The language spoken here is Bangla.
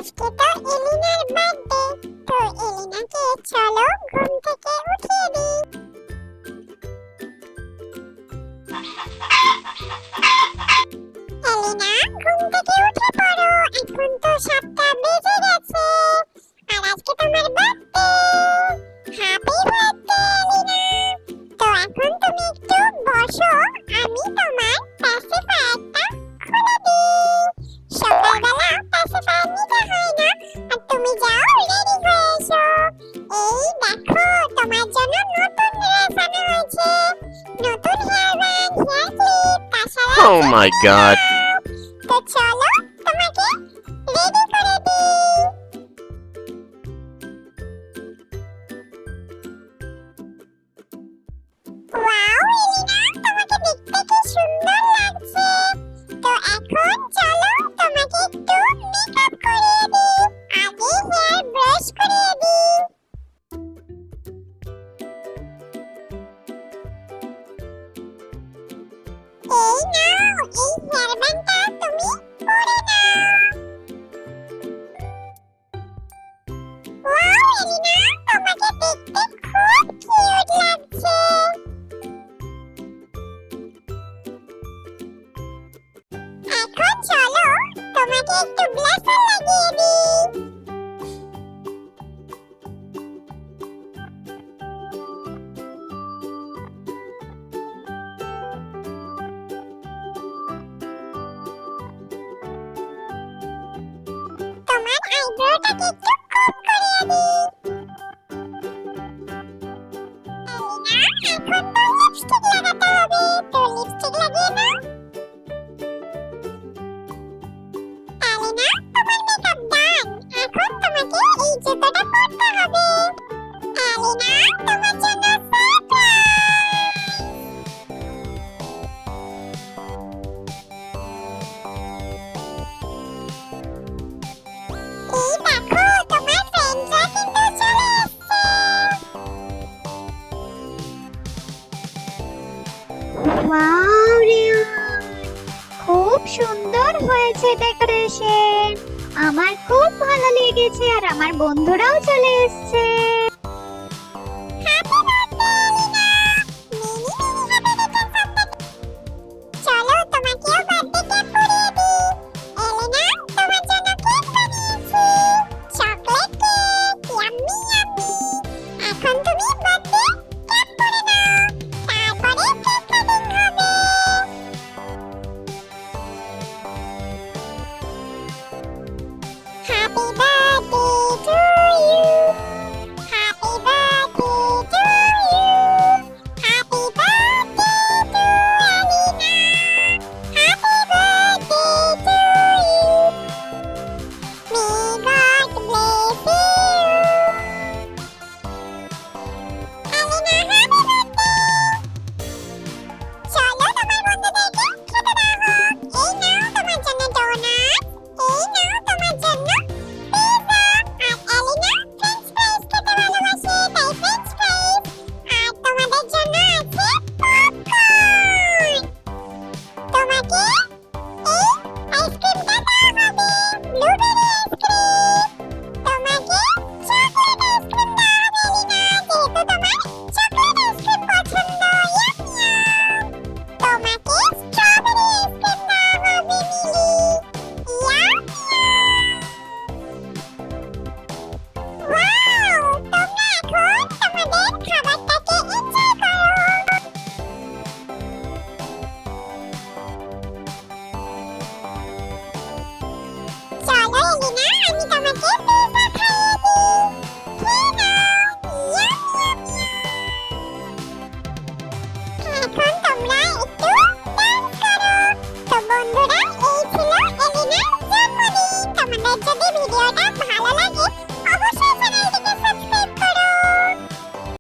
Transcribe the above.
আজকে তো এলিনার বার্থডে, তো এলিনাকে চলো ঘুম থেকে উঠিয়ে দিই। এলিনা, ঘুম থেকে উঠে পড়ো, এখন তো 7টা বেজে গেছে, আর আজকে তোমার বার্থডে। হ্যাপি বার্থডে এলিনা। তো এখন তুমি একটু বসো, আমি তোমার প্যাসিফায়ারটা খুলে দিই। সকালবেলা প্যাসিফায়ার নিতে হয় না, আর তুমি যাও রেডি হয়ে এসো। এই দেখো, তোমার জন্য নতুন ড্রেস আনা হয়েছে, নতুন হেয়ার ব্যান্ড, হেয়ার ক্লিপ, তাছাড়া Oh my god. তো চলো তোমাকে রেডি করে দিই। ওয়াও এলিনা, তোমাকে দেখতে কি সুন্দর লাগছে। তো এখন চলো তোমাকে একটু মেকআপ করিয়ে দিই। আগে হেয়ার ব্রাশ করিয়ে দিই। এই নাও, এই হেয়ার ব্যান্ডটা তুমি পরে নাও। ওয়াও এলিনা, তোমাকে দেখতে খুব কিউট লাগছে। এখন চলো তোমাকে একটু ব্লাশার লাগিয়ে দিই। তোমার আইব্রোটাকে একটু কম করিয়ে দিই। এলিনা, এখন তো লিপস্টিক লাগাতে হবে, তো লিপস্টিক লাগিয়ে নাও। এলিনা, তোমার মেকআপ ডান, এখন তোমাকে এই জুতোটা পরতে হবে। এলিনা, তোমার জন্য এই দেখো, তোমার ফ্রেন্ডরা কিন্তু চলে এসেছে। ওয়াও রিয়ান, খুব সুন্দর হয়েছে ডেকোরেশন। আমার খুব ভালো লেগেছে, আর আমার বন্ধুরাও চলে এসেছে।